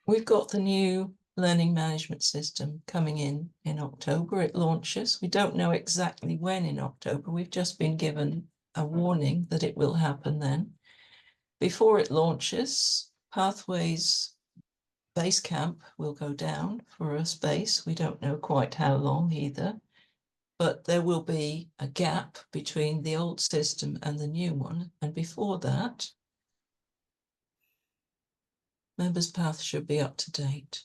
we've got the new learning management system coming in October. It launches. We don't know exactly when in October. We've just been given a warning that it will happen then. Before it launches, Pathways base camp will go down for a space. We don't know quite how long either, but there will be a gap between the old system and the new one. And before that, Members Path should be up to date.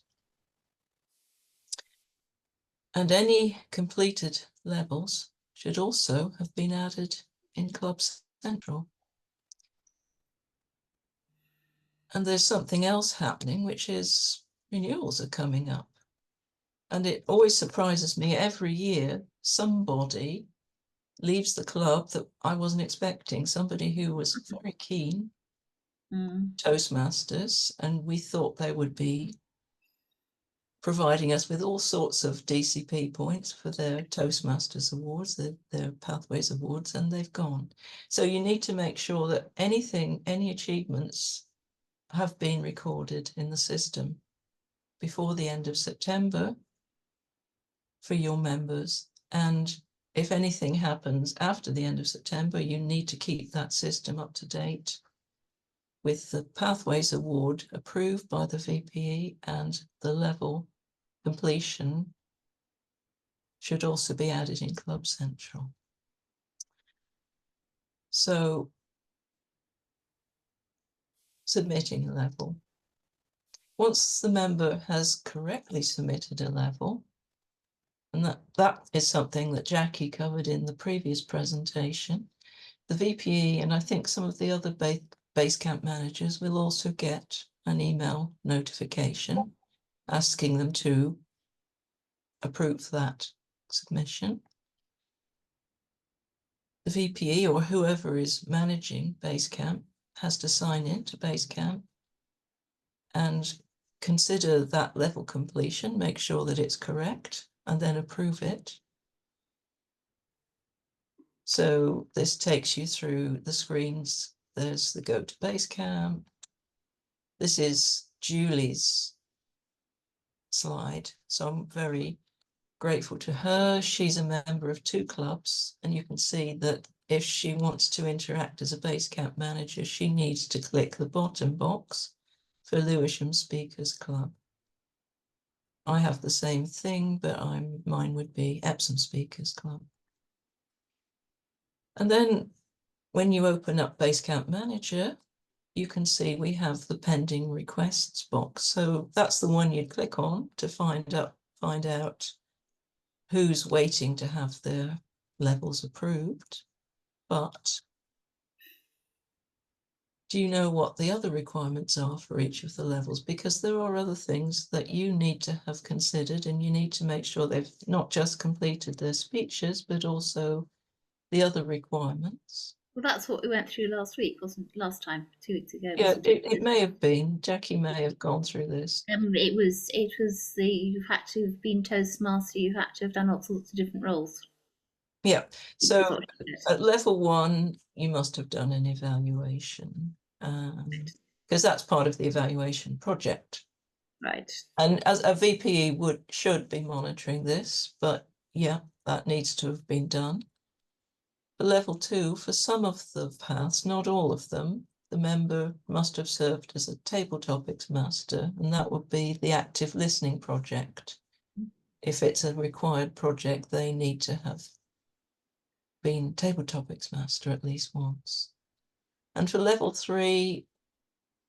And any completed levels should also have been added in Club Central. And there's something else happening, which is renewals are coming up. And it always surprises me every year, somebody leaves the club that I wasn't expecting, somebody who was very keen, Toastmasters, and we thought they would be providing us with all sorts of DCP points for their Toastmasters awards, their Pathways awards, and they've gone. So you need to make sure that any achievements have been recorded in the system before the end of September for your members. And if anything happens after the end of September, you need to keep that system up to date with the Pathways Award approved by the VPE, and the level completion should also be added in Club Central. So submitting a level. Once the member has correctly submitted a level, and that is something that Jackie covered in the previous presentation, the VPE and I think some of the other base camp managers will also get an email notification asking them to approve that submission. The VPE or whoever is managing Basecamp has to sign in to Basecamp and consider that level completion, make sure that it's correct, and then approve it. So this takes you through the screens. There's the Go to Basecamp. This is Julie's slide. So I'm very grateful to her. She's a member of 2 clubs, and you can see that if she wants to interact as a Basecamp manager, she needs to click the bottom box for Lewisham Speakers Club. I have the same thing, but mine would be Epsom Speakers Club. And then when you open up Basecamp Manager, you can see we have the pending requests box. So that's the one you'd click on to find out who's waiting to have their levels approved. But do you know what the other requirements are for each of the levels? Because there are other things that you need to have considered, and you need to make sure they've not just completed their speeches, but also the other requirements. Well, that's what we went through last week, wasn't it? Last time, 2 weeks ago. Yeah, it may have been. Jackie may have gone through this. It was the you had to have been Toastmaster, you had to have done all sorts of different roles. Yeah, so at level 1, you must have done an evaluation, because that's part of the evaluation project. Right. And as a VPE should be monitoring this, but yeah, that needs to have been done. For level 2, for some of the paths, not all of them, the member must have served as a table topics master, and that would be the active listening project. If it's a required project, they need to have been table topics master at least once. And for level 3,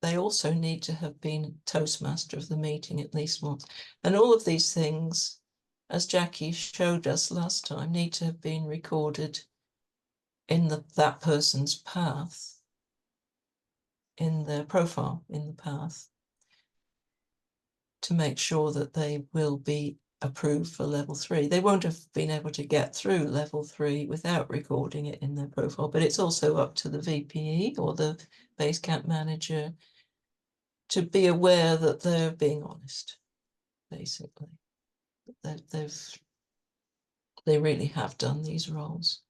they also need to have been Toastmaster of the meeting at least once. And all of these things, as Jackie showed us last time, need to have been recorded in that person's path, in their profile in the path, to make sure that they will be approved for level 3. They won't have been able to get through level 3 without recording it in their profile, but it's also up to the VPE or the Basecamp manager to be aware that they're being honest, basically. They really have done these roles.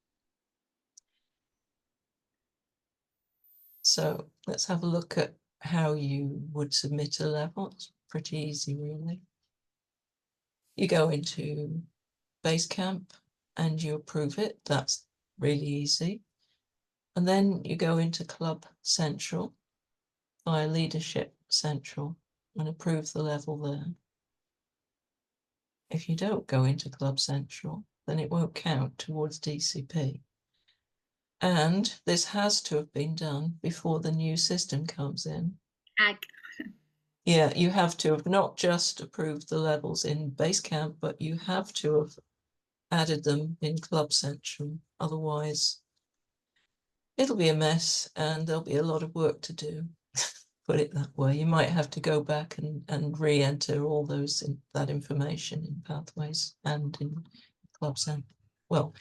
So let's have a look at how you would submit a level. It's pretty easy, really. You go into Basecamp and you approve it. That's really easy. And then you go into Club Central via Leadership Central and approve the level there. If you don't go into Club Central, then it won't count towards DCP. And this has to have been done before the new system comes in. Ag. Yeah, you have to have not just approved the levels in Basecamp, but you have to have added them in Club Central. Otherwise, it'll be a mess and there'll be a lot of work to do. Put it that way. You might have to go back and re-enter all that information in Pathways and in Club Central. Well,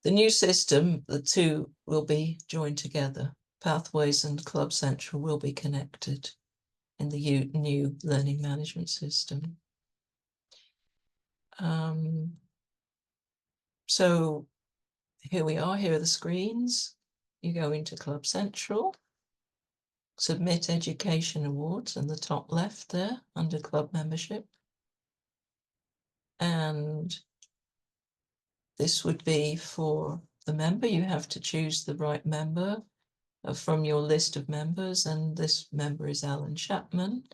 the new system, the two will be joined together. Pathways and Club Central will be connected in the new learning management system. So here we are, here are the screens. You go into Club Central, submit education awards in the top left there under club membership. And this would be for the member. You have to choose the right member from your list of members, and this member is Alan Chapman.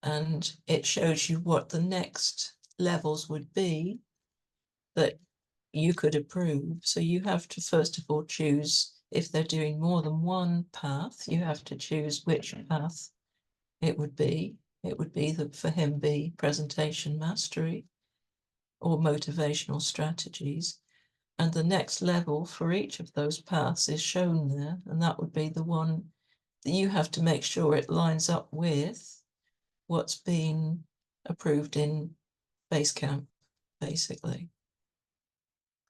And it shows you what the next levels would be that you could approve. So you have to first of all choose, if they're doing more than one path, you have to choose which path it would be. It would be for him be presentation mastery or motivational strategies. And the next level for each of those paths is shown there. And that would be the one that you have to make sure it lines up with what's been approved in Basecamp, basically.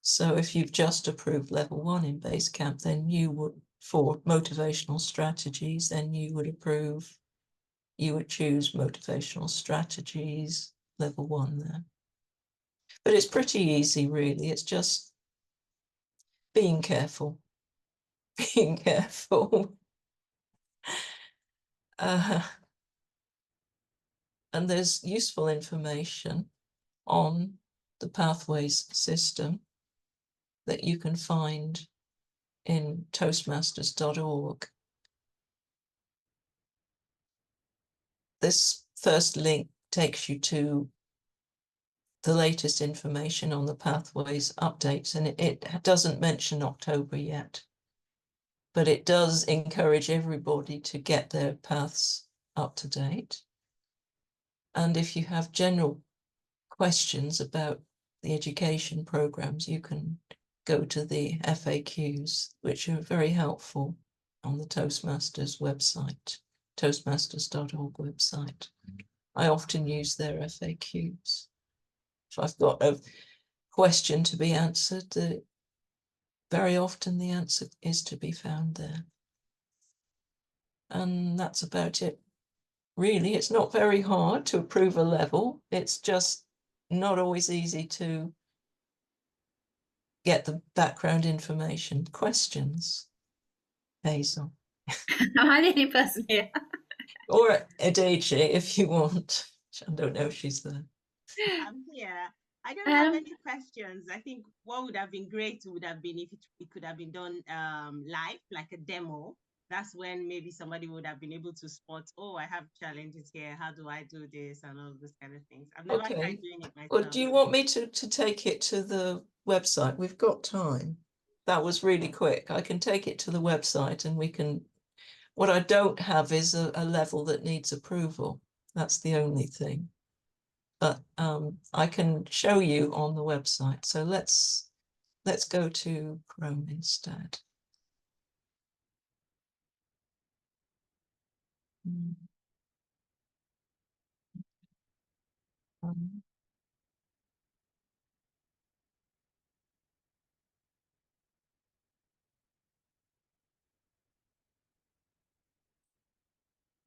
So if you've just approved level 1 in Basecamp, then you would, for motivational strategies, then you would choose motivational strategies level 1 there. But it's pretty easy, really. It's just being careful. Being careful. And there's useful information on the Pathways system that you can find in toastmasters.org. This first link takes you to the latest information on the Pathways updates, and it doesn't mention October yet, but it does encourage everybody to get their paths up to date. And if you have general questions about the education programs, you can go to the FAQs, which are very helpful on the Toastmasters website, toastmasters.org website. I often use their FAQs. If I've got a question to be answered, very often the answer is to be found there. And that's about it. Really, it's not very hard to approve a level. It's just not always easy to get the background information. Questions, Hazel? Am I the only person here? Or Adichie, if you want. I don't know if she's there. I'm here. I don't have any questions. I think what would have been great would have been if it could have been done live, like a demo. That's when maybe somebody would have been able to spot, oh, I have challenges here. How do I do this? And all those kind of things. I've never tried doing it myself. Well, do you want me to take it to the website? We've got time. That was really quick. I can take it to the website and we can. What I don't have is a level that needs approval. That's the only thing. But I can show you on the website. So let's go to Chrome instead.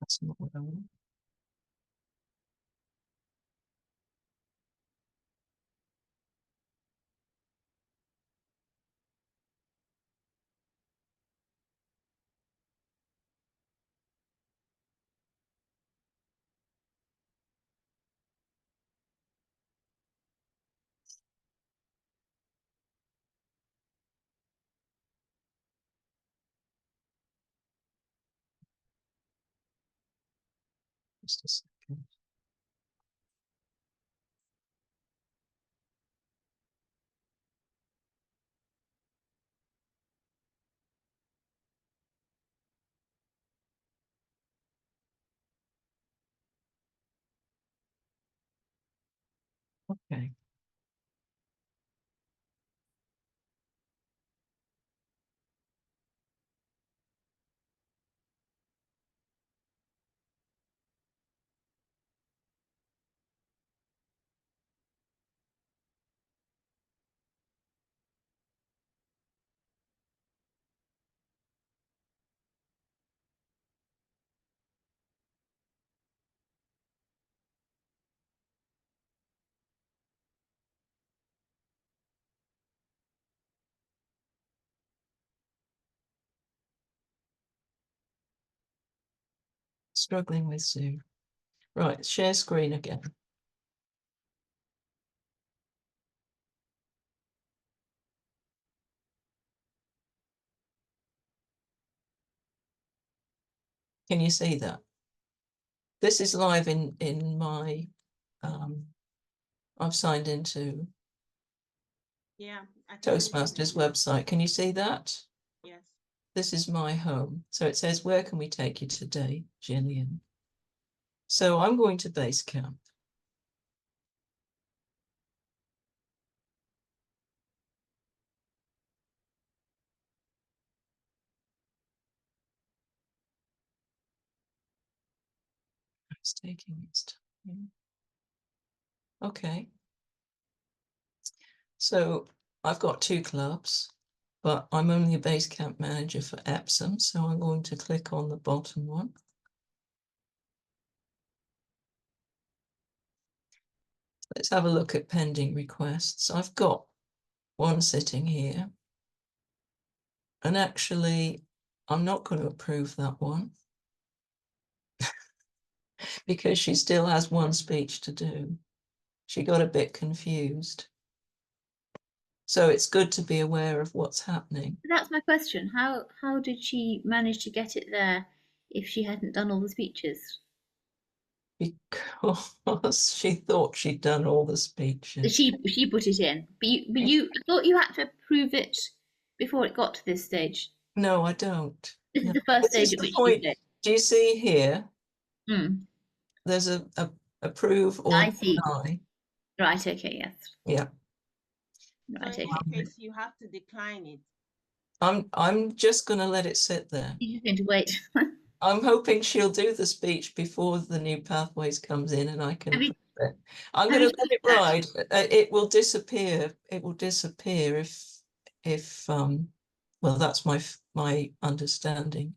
That's not what I want. Just a second. Okay. Struggling with Zoom. Right, share screen again. Can you see that? This is live in my, I've signed into Yeah, I can see Toastmasters that. website. Can you see that? Yes. This is my home. So it says, where can we take you today, Gillian? So I'm going to base camp. It's taking its time. Okay. So I've got 2 clubs, but I'm only a base camp manager for Epsom. So I'm going to click on the bottom one. Let's have a look at pending requests. I've got one sitting here. And actually, I'm not going to approve that one because she still has one speech to do. She got a bit confused. So it's good to be aware of what's happening. That's my question. How did she manage to get it there if she hadn't done all the speeches? Because she thought she'd done all the speeches. She put it in, but you I thought you had to approve it before it got to this stage. No, I don't. This No. is the first This is stage at the which you point. did. Do you see here? Hmm. There's a approve or I see. deny. Right. Okay. Yes. Yeah. So Right. in Okay. this case, you have to decline it. I'm just going to let it sit there. You're just going to wait. I'm hoping she'll do the speech before the new pathways comes in and I can Have you- approve it. I'm have going you to let it checked that? ride. It will disappear. It will disappear if well, that's my understanding.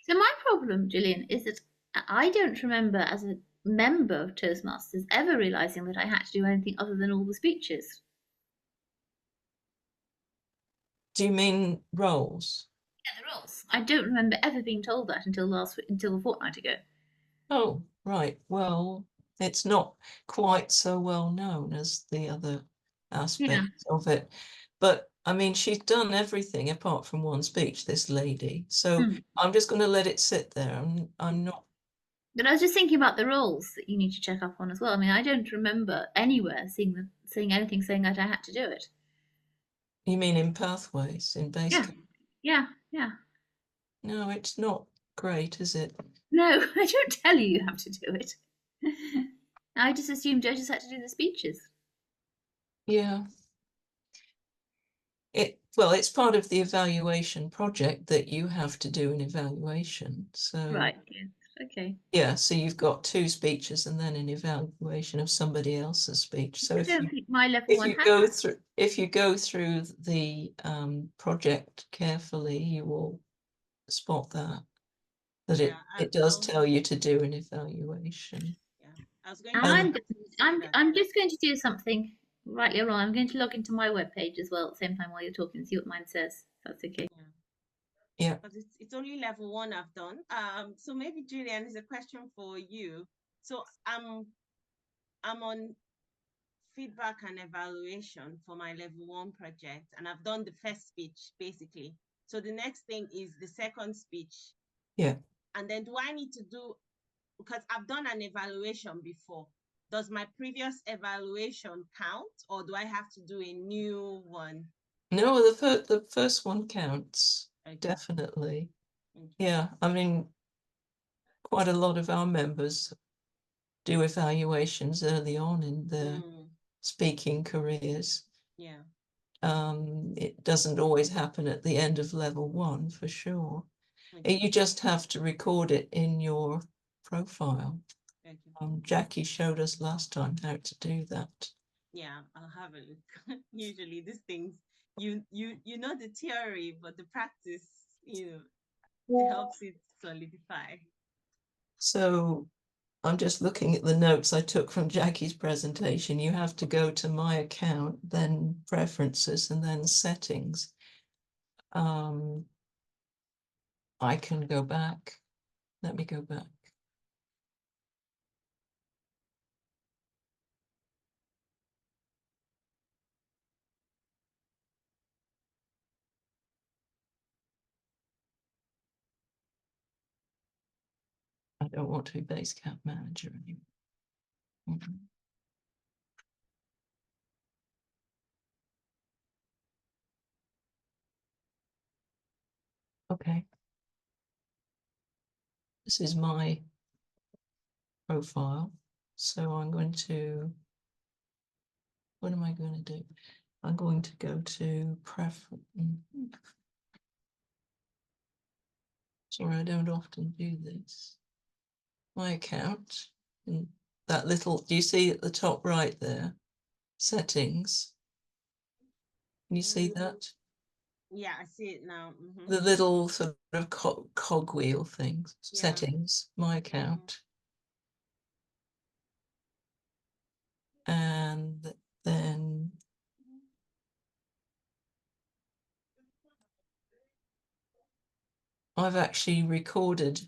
So my problem, Gillian, is that I don't remember as a member of Toastmasters ever realizing that I had to do anything other than all the speeches. Do you mean roles? Yeah, the rules. I don't remember ever being told that until a fortnight ago. Oh, right. Well, it's not quite so well known as the other aspects of it. But I mean, she's done everything apart from one speech, this lady. So Hmm. I'm just going to let it sit there. I'm not. But I was just thinking about the rules that you need to check up on as well. I mean, I don't remember anywhere seeing anything saying that I had to do it. You mean in pathways, in base Yeah, camp? yeah. No, it's not great, is it? No, I don't tell you you have to do it. I just assumed judges had to do the speeches. Yeah. Well, it's part of the evaluation project that you have to do an evaluation. So Right. Yes. Okay. yeah, so you've got 2 speeches and then an evaluation of somebody else's speech. So I don't think my level one had that. if you go through the project carefully, you will spot that Yeah, it does tell you to do an evaluation. yeah. I was going to I'm say that. I'm just going to do something rightly or wrong. I'm going to log into my webpage as well at the same time while you're talking and see what mine says. That's okay. Yeah. Because it's only level 1 I've done. So maybe Julian, is a question for you. So I'm on feedback and evaluation for my level 1 project, and I've done the first speech basically. So the next thing is the second speech. Yeah. And then do I need to do because I've done an evaluation before. Does my previous evaluation count, or do I have to do a new one? No, the first one counts, Okay. definitely. Okay. Yeah, I mean, quite a lot of our members do evaluations early on in their speaking careers. Yeah. It doesn't always happen at the end of level 1, for sure. Okay. You just have to record it in your profile. Okay. Jackie showed us last time how to do that. Yeah, I'll have a look. Usually these things, you know the theory, but the practice, it helps it solidify. So I'm just looking at the notes I took from Jackie's presentation. You have to go to My Account, then Preferences, and then Settings. I can go back. Let me go back. I don't want to be Basecamp manager anymore. Okay. This is my profile. So I'm going to, what am I going to do? I'm going to go to preference. Sorry, I don't often do this. My account, and that little, do you see at the top right there? Settings. Can you see that? Yeah, I see it now. The little sort of cogwheel thing. Yeah. Settings, My Account. And then I've actually recorded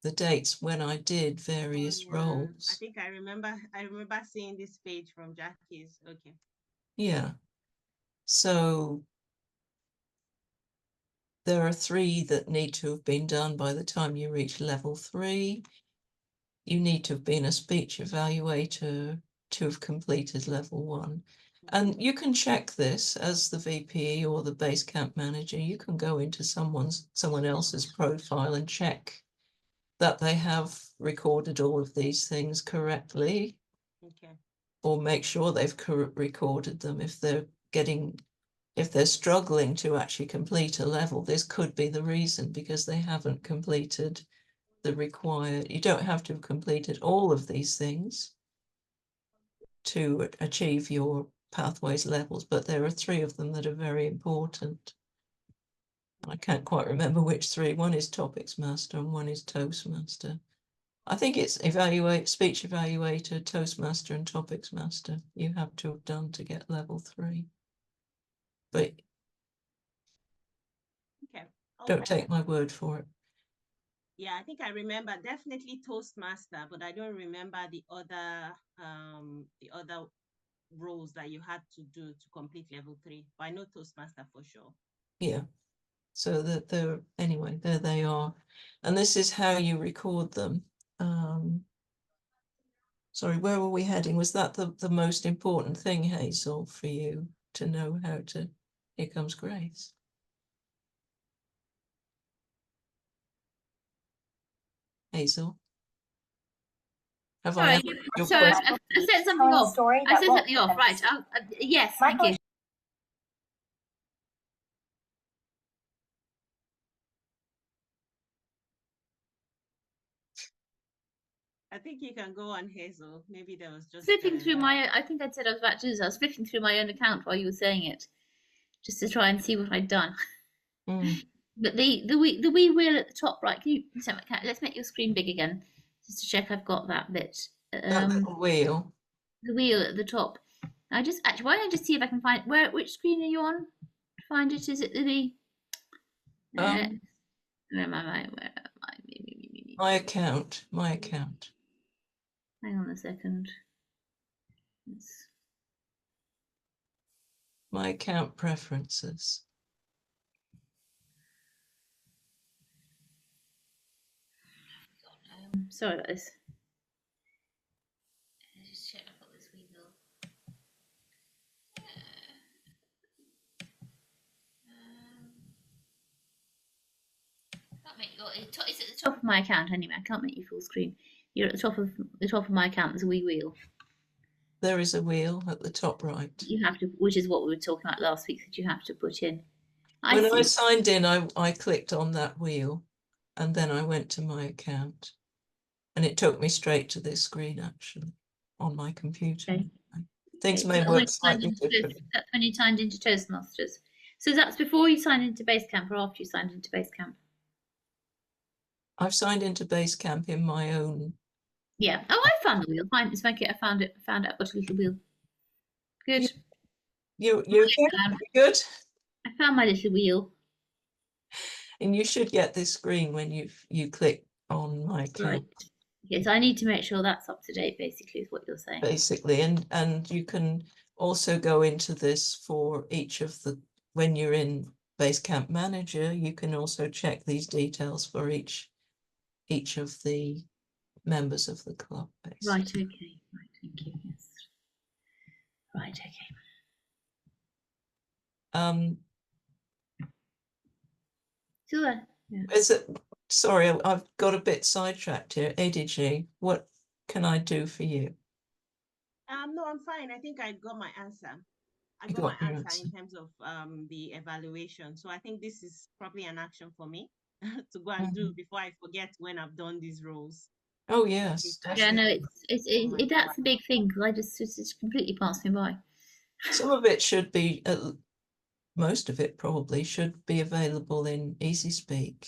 the dates when I did various roles. I think I remember seeing this page from Jackie's. Okay. Yeah. So there are 3 that need to have been done by the time you reach level 3. You need to have been a speech evaluator to have completed level 1. And you can check this as the VPE or the Basecamp manager. You can go into someone else's profile and check that they have recorded all of these things correctly. Okay. Or make sure they've recorded them. If they're struggling to actually complete a level, this could be the reason, because they haven't completed the required. You don't have to have completed all of these things to achieve your pathways levels, but there are 3 of them that are very important. I can't quite remember which 3. One is Topics Master and one is Toastmaster. I think it's speech evaluator, Toastmaster, and Topics Master you have to have done to get level 3. But okay. Don't take my word for it. Yeah, I think I remember definitely Toastmaster, but I don't remember the other roles that you had to do to complete level 3. But I know Toastmaster for sure. Yeah. So that anyway, there they are. And this is how you record them. Sorry, where were we heading? Was that the most important thing, Hazel, for you to know how to? Here comes Grace. Hazel. Have Sorry, I answered your so question? I set something off. I set something off. Right. Yes, thank you. I think you can go on, Hazel. Maybe there was just Flipping through my, I think I said I was about to do this. I was flipping through my own account while you were saying it, just to try and see what I'd done. But the wee wheel at the top right. Can you? Let's make your screen big again, just to check I've got that bit. That little wheel. The wheel at the top. I just actually, why don't I just see if I can find which screen are you on? Find it. Is it the? Where am I? Where am I? My account. My account. Hang on a second. My account preferences. sorry about this. Just check I've got this wheel. Can't make it's at the top of my account anyway. I can't make you full screen. You're at the top of my account. There's a wee wheel. There is a wheel at the top right. You have to, which is what we were talking about last week, that you have to put in. When I signed in, I clicked on that wheel, and then I went to my account, and it took me straight to this screen actually on my computer. Okay. Things may work slightly differently. That's when you signed into Toastmasters. So that's before you signed into Basecamp or after you signed into Basecamp? I've signed into Basecamp in my own. Yeah. Oh, I found the wheel. Fine. It's okay. I found it. Found out. Got a little wheel. Good. You're good. I found my little wheel. And you should get this screen when you click on my account. Right. Yes, I need to make sure that's up to date, basically, is what you're saying. Basically, and you can also go into this for each of the, when you're in Basecamp Manager, you can also check these details for each of the members of the club. Basically. Right, okay. Right, thank you. Yes. Right, okay. Still there? Yeah. Is it? Sorry, I've got a bit sidetracked here. ADG, what can I do for you? No, I'm fine. I think I got my answer. I got my answer in terms of the evaluation. So I think this is probably an action for me to go and do before I forget when I've done these roles. Oh yes. Yeah, no, it's that's a big thing because it's completely passed me by. Some of it should be, most of it probably should be available in Easy Speak.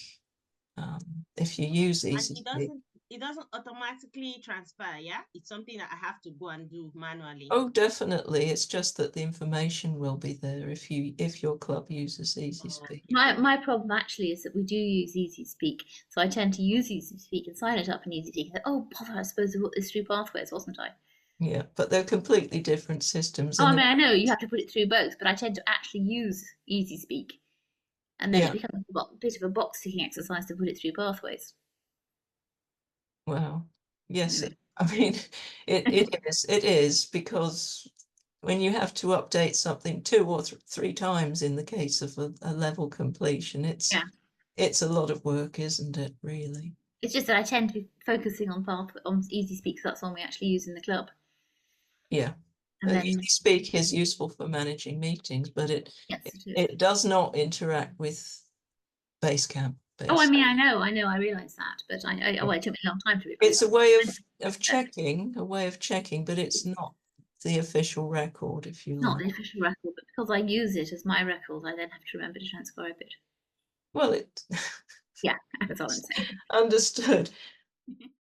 If you use Easy Speak. It doesn't automatically transfer, yeah? It's something that I have to go and do manually. Oh, definitely. It's just that the information will be there if your club uses Easy Speak. My problem actually is that we do use Easy Speak, so I tend to use Easy Speak and sign it up in Easy Speak. Oh, bother! I suppose I put this through Pathways, wasn't I? Yeah, but they're completely different systems. Oh, I mean, I know you have to put it through both, but I tend to actually use Easy Speak, and then it becomes a bit of a box ticking exercise to put it through Pathways. Wow. Yes, I mean, it is because when you have to update something 2 or 3 times in the case of a level completion, it's a lot of work, isn't it, really? It's just that I tend to be focusing on Easy Speak, because that's one we actually use in the club. Yeah. Easy Speak is useful for managing meetings, but it does not interact with Basecamp. Oh, I mean, I know, I realise that, but it took me a long time to. It's a way of checking, but it's not the official record, if you like. Not the official record, but because I use it as my record, I then have to remember to transcribe it. Well, yeah, that's all I'm saying. Understood.